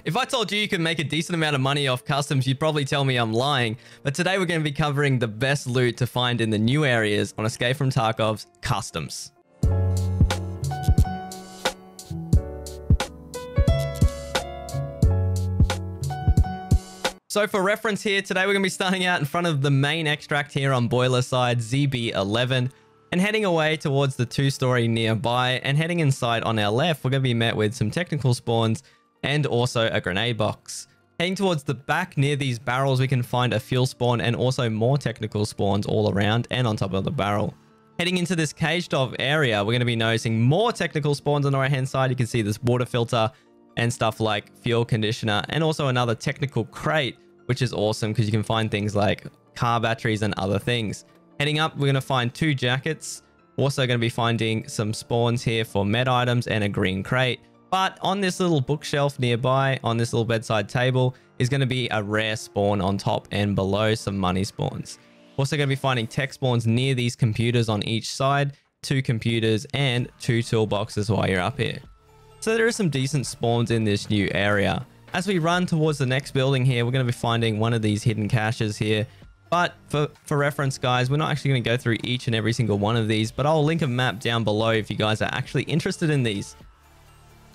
If I told you you can make a decent amount of money off customs, you'd probably tell me I'm lying. But today we're going to be covering the best loot to find in the new areas on Escape from Tarkov's customs. So for reference here, today we're going to be starting out in front of the main extract here on boiler side ZB11 and heading away towards the two-story nearby, and heading inside on our left, we're going to be met with some technical spawns and also a grenade box. Heading towards the back near these barrels, we can find a fuel spawn and also more technical spawns all around and on top of the barrel. Heading into this caged off area, we're going to be noticing more technical spawns on the right hand side. You can see this water filter and stuff like fuel conditioner, and also another technical crate, which is awesome because you can find things like car batteries and other things. Heading up, we're going to find 2 jackets. Also going to be finding some spawns here for med items and a green crate. But on this little bookshelf nearby, on this little bedside table, is going to be a rare spawn on top, and below some money spawns. Also going to be finding tech spawns near these computers on each side, 2 computers and 2 toolboxes while you're up here. So there are some decent spawns in this new area. As we run towards the next building here, we're going to be finding one of these hidden caches here. But for reference, guys, we're not actually going to go through each and every single one of these, but I'll link a map down below if you guys are actually interested in these.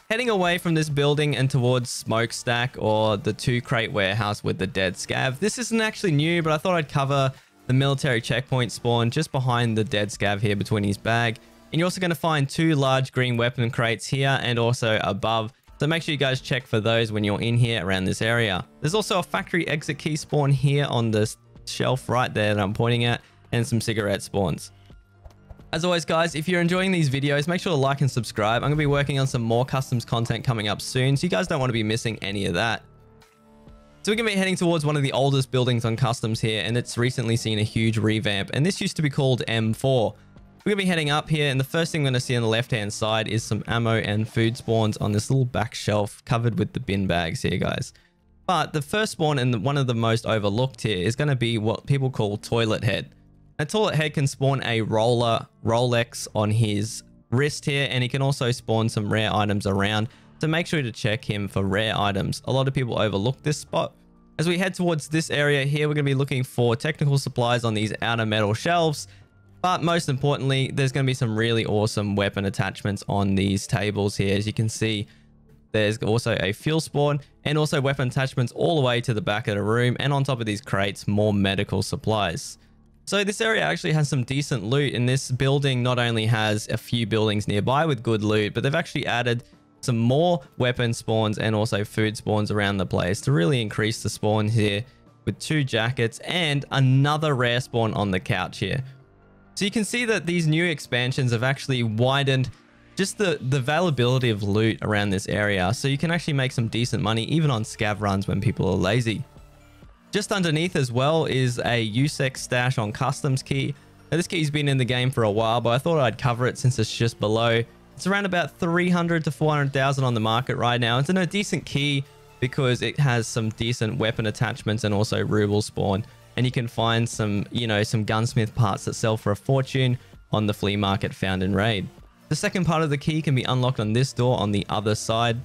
Heading away from this building and towards Smokestack, or the 2 crate warehouse with the dead scav. This isn't actually new, but I thought I'd cover the military checkpoint spawn just behind the dead scav here between his bag. And you're also going to find 2 large green weapon crates here and also above. So make sure you guys check for those when you're in here around this area. There's also a factory exit key spawn here on this shelf right there that I'm pointing at, and some cigarette spawns. As always, guys, if you're enjoying these videos, make sure to like and subscribe. I'm going to be working on some more customs content coming up soon, so you guys don't want to be missing any of that. So we're going to be heading towards one of the oldest buildings on customs here, and it's recently seen a huge revamp, and this used to be called M4. We're going to be heading up here, and the first thing we're going to see on the left-hand side is some ammo and food spawns on this little back shelf covered with the bin bags here, guys. But the first spawn, and one of the most overlooked here, is going to be what people call Toilet Head. A Toilet Head can spawn a Rolex on his wrist here, and he can also spawn some rare items around, so make sure to check him for rare items. A lot of people overlook this spot. As we head towards this area here, we're going to be looking for technical supplies on these outer metal shelves, but most importantly, there's going to be some really awesome weapon attachments on these tables here. As you can see, there's also a fuel spawn and also weapon attachments all the way to the back of the room, and on top of these crates, more medical supplies. So this area actually has some decent loot, and this building not only has a few buildings nearby with good loot, but they've actually added some more weapon spawns and also food spawns around the place to really increase the spawn here, with 2 jackets and another rare spawn on the couch here. So you can see that these new expansions have actually widened just the availability of loot around this area, so you can actually make some decent money even on scav runs when people are lazy. Just underneath as well is a USEC stash on customs key. Now, this key's been in the game for a while, but I thought I'd cover it since it's just below. It's around about 300 to 400,000 on the market right now. It's a decent key because it has some decent weapon attachments and also ruble spawn, and you can find some, some gunsmith parts that sell for a fortune on the flea market found in raid. The second part of the key can be unlocked on this door on the other side,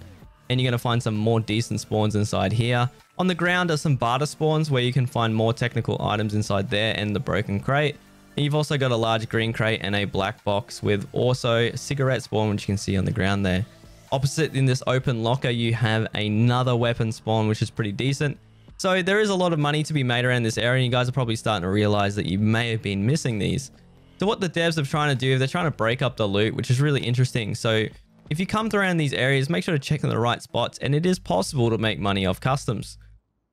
and you're going to find some more decent spawns inside here. On the ground are some barter spawns where you can find more technical items inside there and the broken crate. And you've also got a large green crate and a black box with also a cigarette spawn, which you can see on the ground there. Opposite in this open locker, you have another weapon spawn, which is pretty decent. So there is a lot of money to be made around this area, and you guys are probably starting to realize that you may have been missing these. So what the devs are trying to do, they're trying to break up the loot, which is really interesting. So if you come around these areas, make sure to check in the right spots, and it is possible to make money off customs.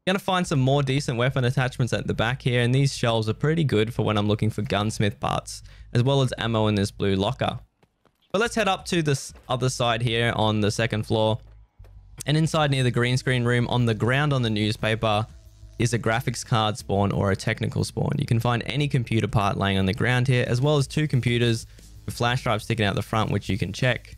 You're going to find some more decent weapon attachments at the back here, and these shelves are pretty good for when I'm looking for gunsmith parts, as well as ammo in this blue locker. But let's head up to this other side here on the second floor. And inside near the green screen room, on the ground on the newspaper, is a graphics card spawn or a technical spawn. You can find any computer part laying on the ground here, as well as 2 computers with flash drives sticking out the front, which you can check.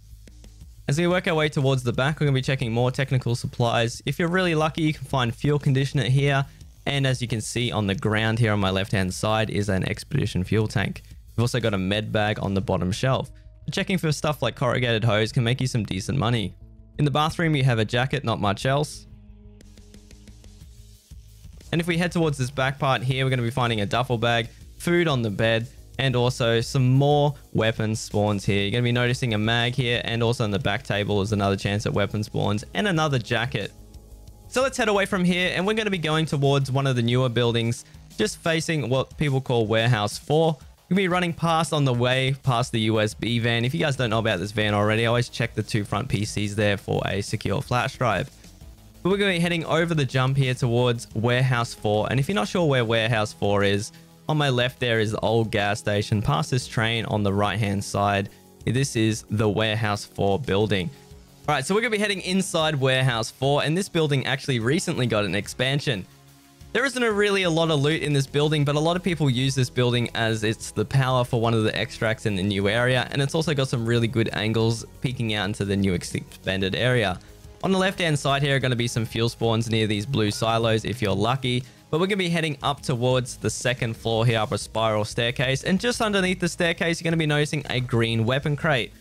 As we work our way towards the back, we're going to be checking more technical supplies. If you're really lucky, you can find fuel conditioner here. And as you can see on the ground here on my left-hand side is an expedition fuel tank. We've also got a med bag on the bottom shelf. Checking for stuff like corrugated hose can make you some decent money. In the bathroom, you have a jacket, not much else. And if we head towards this back part here, we're going to be finding a duffel bag, food on the bed, and also some more weapon spawns here. You're going to be noticing a mag here, and also on the back table is another chance at weapon spawns and another jacket. So let's head away from here, and we're going to be going towards one of the newer buildings, just facing what people call Warehouse 4. We'll be running past on the way past the USB van. If you guys don't know about this van already, always check the two front PCs there for a secure flash drive. But we're going to be heading over the jump here towards Warehouse 4. And if you're not sure where Warehouse 4 is, on my left there is the old gas station. Past this train on the right hand side, this is the Warehouse 4 building. All right, so we're going to be heading inside Warehouse 4, and this building actually recently got an expansion. There isn't really a lot of loot in this building, but a lot of people use this building as it's the power for one of the extracts in the new area, and it's also got some really good angles peeking out into the new expanded area. On the left-hand side here are going to be some fuel spawns near these blue silos if you're lucky, but we're going to be heading up towards the second floor here up a spiral staircase, and just underneath the staircase you're going to be noticing a green weapon crate.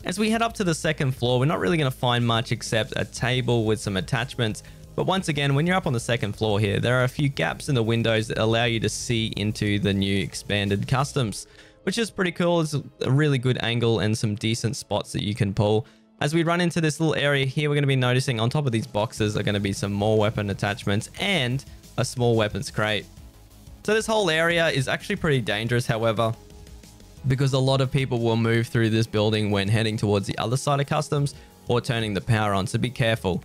As we head up to the second floor, we're not really going to find much except a table with some attachments. But once again, when you're up on the second floor here, there are a few gaps in the windows that allow you to see into the new expanded customs, which is pretty cool. It's a really good angle and some decent spots that you can pull. As we run into this little area here, we're going to be noticing on top of these boxes are going to be some more weapon attachments and a small weapons crate. So this whole area is actually pretty dangerous, however, because a lot of people will move through this building when heading towards the other side of customs or turning the power on, so be careful.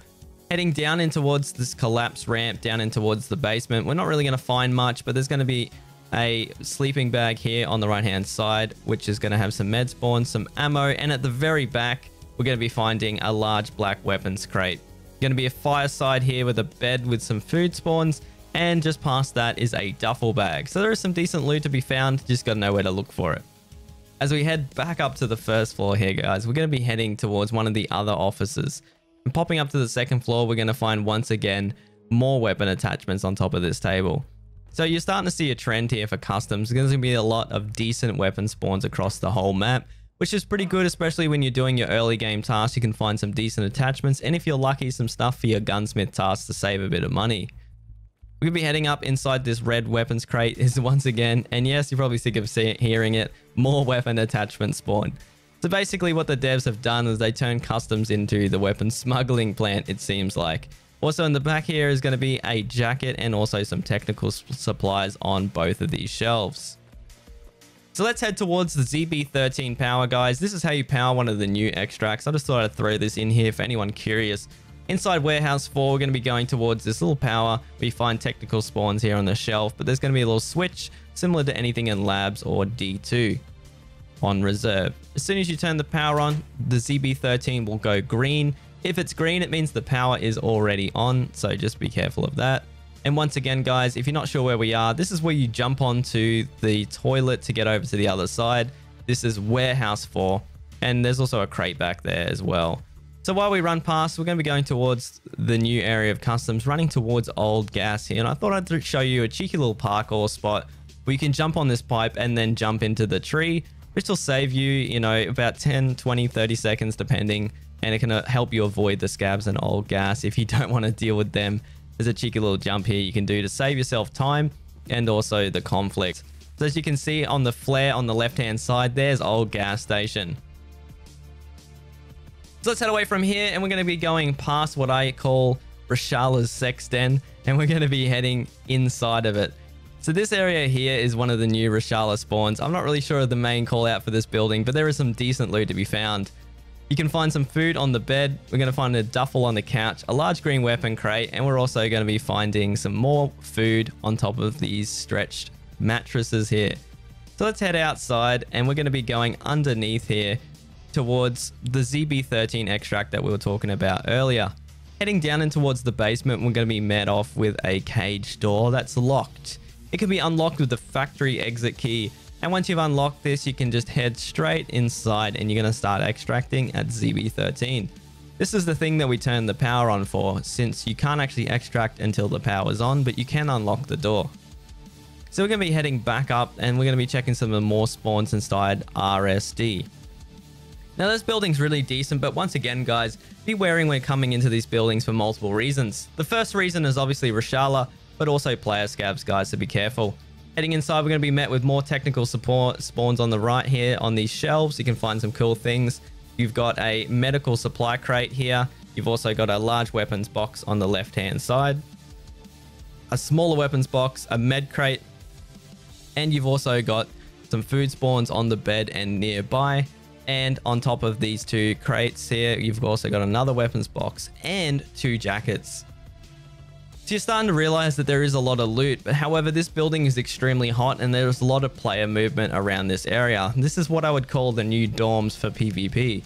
Heading down in towards this collapse ramp, down in towards the basement, we're not really going to find much, but there's going to be a sleeping bag here on the right hand side, which is going to have some med spawns, some ammo, and at the very back, we're going to be finding a large black weapons crate. Going to be a fireside here with a bed with some food spawns, and just past that is a duffel bag. So there is some decent loot to be found, just got to know where to look for it. As we head back up to the first floor here, guys, we're going to be heading towards one of the other offices. And popping up to the second floor, we're going to find once again more weapon attachments on top of this table. So you're starting to see a trend here for customs. There's going to be a lot of decent weapon spawns across the whole map, which is pretty good, especially when you're doing your early game tasks. You can find some decent attachments, and if you're lucky, some stuff for your gunsmith tasks to save a bit of money. We're going to be heading up inside this red weapons crate is once again, and yes, you're probably sick of hearing it, more weapon attachment spawn. So basically what the devs have done is they turn customs into the weapon smuggling plant, it seems like. Also in the back here is going to be a jacket and also some technical supplies on both of these shelves. So let's head towards the ZB13 power, guys. This is how you power one of the new extracts. I just thought I'd throw this in here for anyone curious. Inside Warehouse 4, we're going to be going towards this little power. We find technical spawns here on the shelf, but there's going to be a little switch similar to anything in labs or D2 on reserve. As soon as you turn the power on, the ZB13 will go green. If it's green, it means the power is already on, so just be careful of that. And once again, guys, if you're not sure where we are, this is where you jump onto the toilet to get over to the other side. This is Warehouse 4, and there's also a crate back there as well. So while we run past, we're going to be going towards the new area of customs, running towards old gas here. And I thought I'd show you a cheeky little parkour spot where you can jump on this pipe and then jump into the tree, which will save you, you know, about 10, 20, 30 seconds depending. And it can help you avoid the scabs and old gas if you don't want to deal with them. There's a cheeky little jump here you can do to save yourself time and also the conflict. So as you can see on the flare on the left-hand side, there's old gas station. So let's head away from here, and we're going to be going past what I call Rashala's sex den, and we're going to be heading inside of it. So this area here is one of the new Rashala spawns. I'm not really sure of the main call out for this building, but there is some decent loot to be found. You can find some food on the bed. We're going to find a duffel on the couch, a large green weapon crate, and we're also going to be finding some more food on top of these stretched mattresses here. So let's head outside, and we're going to be going underneath here towards the ZB13 extract that we were talking about earlier. Heading down in towards the basement, we're going to be met off with a cage door that's locked. It can be unlocked with the factory exit key. And once you've unlocked this, you can just head straight inside and you're going to start extracting at ZB13. This is the thing that we turn the power on for, since you can't actually extract until the power's on, but you can unlock the door. So we're going to be heading back up and we're going to be checking some of the more spawns inside RSD. Now this building's really decent, but once again, guys, be wary when coming into these buildings for multiple reasons. The first reason is obviously Rashala. but also player scavs, guys, so be careful. Heading inside, we're going to be met with more technical support spawns on the right here on these shelves. You can find some cool things. You've got a medical supply crate here. You've also got a large weapons box on the left-hand side, a smaller weapons box, a med crate, and you've also got some food spawns on the bed and nearby. And on top of these two crates here, you've also got another weapons box and 2 jackets. So you're starting to realize that there is a lot of loot, but however, this building is extremely hot and there's a lot of player movement around this area. This is what I would call the new dorms for PvP.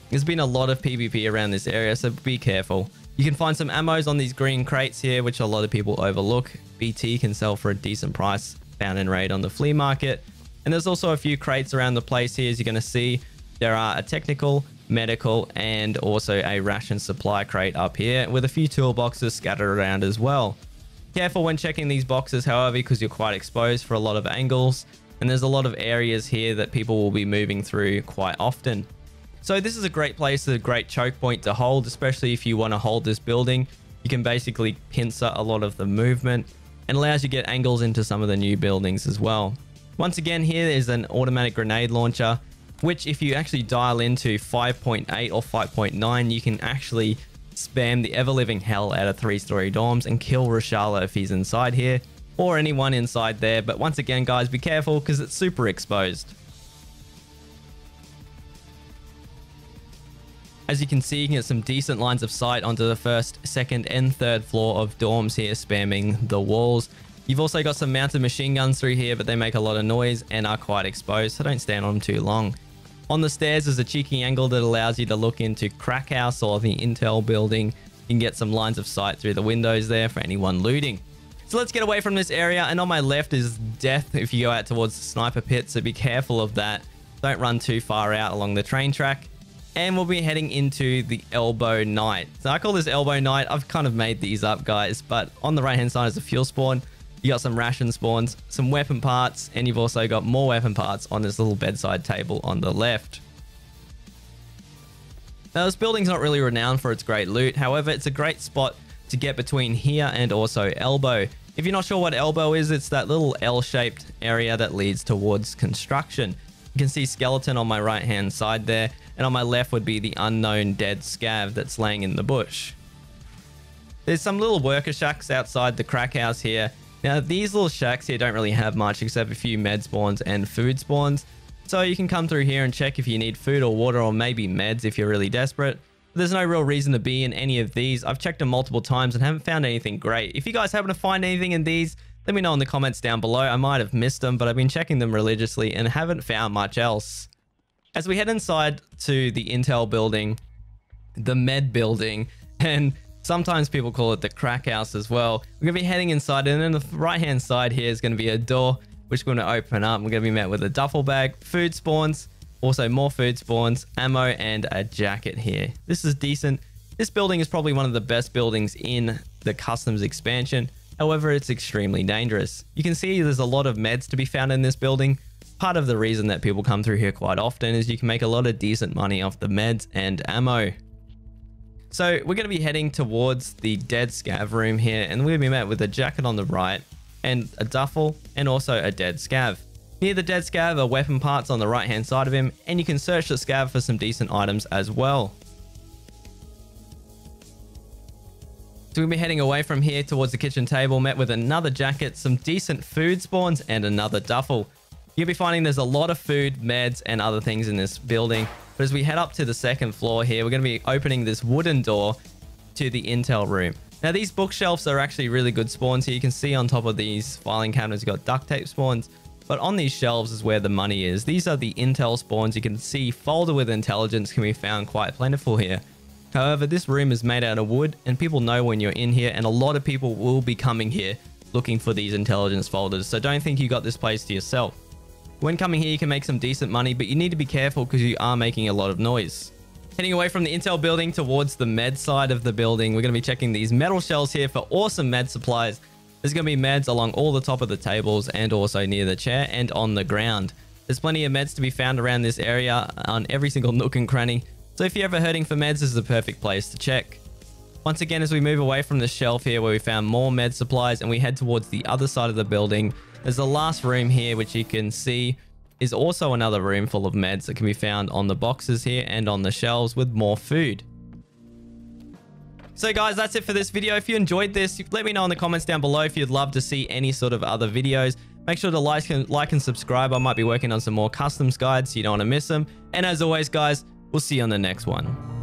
There's been a lot of PvP around this area, so be careful. You can find some ammos on these green crates here, which a lot of people overlook. BT can sell for a decent price, found in raid on the flea market. And there's also a few crates around the place here, as you're going to see. There are a technical, medical, and also a ration supply crate up here with a few toolboxes scattered around as well. Careful when checking these boxes, however, because you're quite exposed for a lot of angles, and there's a lot of areas here that people will be moving through quite often. So this is a great place, a great choke point to hold, especially if you want to hold this building. You can basically pincer a lot of the movement and allows you to get angles into some of the new buildings as well. Once again, here is an automatic grenade launcher, which if you actually dial into 5.8 or 5.9, you can actually spam the ever-living hell out of 3-story dorms and kill Rashala if he's inside here, or anyone inside there. But once again, guys, be careful because it's super exposed. As you can see, you can get some decent lines of sight onto the first, second, and third floor of dorms here, spamming the walls. You've also got some mounted machine guns through here, but they make a lot of noise and are quite exposed, so don't stand on them too long. On the stairs is a cheeky angle that allows you to look into Crack House or the Intel building. You can get some lines of sight through the windows there for anyone looting. So let's get away from this area, and on my left is death if you go out towards the sniper pit, so be careful of that. Don't run too far out along the train track. And we'll be heading into the Elbow Night. So I call this Elbow Night. I've kind of made these up, guys, but on the right hand side is a fuel spawn. You got some ration spawns, some weapon parts, and you've also got more weapon parts on this little bedside table on the left. Now, this building's not really renowned for its great loot. However, it's a great spot to get between here and also Elbow. If you're not sure what Elbow is, it's that little L-shaped area that leads towards construction. You can see skeleton on my right hand side there, and on my left would be the unknown dead scav that's laying in the bush. There's some little worker shacks outside the crack house here. Now, these little shacks here don't really have much except a few med spawns and food spawns. So you can come through here and check if you need food or water or maybe meds if you're really desperate. But there's no real reason to be in any of these. I've checked them multiple times and haven't found anything great. If you guys happen to find anything in these, let me know in the comments down below. I might have missed them, but I've been checking them religiously and haven't found much else. As we head inside to the Intel building, the med building, and sometimes people call it the crack house as well. We're going to be heading inside, and then the right hand side here is going to be a door which we're going to open up. We're going to be met with a duffel bag, food spawns, also more food spawns, ammo, and a jacket here. This is decent. This building is probably one of the best buildings in the customs expansion. However, it's extremely dangerous. You can see there's a lot of meds to be found in this building. Part of the reason that people come through here quite often is you can make a lot of decent money off the meds and ammo. So we're going to be heading towards the dead scav room here, and we're going to be met with a jacket on the right and a duffel and also a dead scav. Near the dead scav are weapon parts on the right hand side of him, and you can search the scav for some decent items as well. So we'll be heading away from here towards the kitchen table, met with another jacket, some decent food spawns, and another duffel. You'll be finding there's a lot of food, meds, and other things in this building. But as we head up to the second floor here, we're going to be opening this wooden door to the intel room. Now, these bookshelves are actually really good spawns here. You can see on top of these filing cabinets, you've got duct tape spawns. But on these shelves is where the money is. These are the intel spawns. You can see folder with intelligence can be found quite plentiful here. However, this room is made out of wood, and people know when you're in here, and a lot of people will be coming here looking for these intelligence folders. So don't think you got this place to yourself. When coming here, you can make some decent money, but you need to be careful because you are making a lot of noise. Heading away from the intel building towards the med side of the building, we're going to be checking these metal shelves here for awesome med supplies. There's going to be meds along all the top of the tables and also near the chair and on the ground. There's plenty of meds to be found around this area on every single nook and cranny. So if you're ever hurting for meds, this is the perfect place to check. Once again, as we move away from the shelf here where we found more med supplies and we head towards the other side of the building, there's the last room here, which you can see is also another room full of meds that can be found on the boxes here and on the shelves with more food. So guys, that's it for this video. If you enjoyed this, let me know in the comments down below if you'd love to see any sort of other videos. Make sure to like and subscribe. I might be working on some more customs guides so you don't want to miss them. And as always, guys, we'll see you on the next one.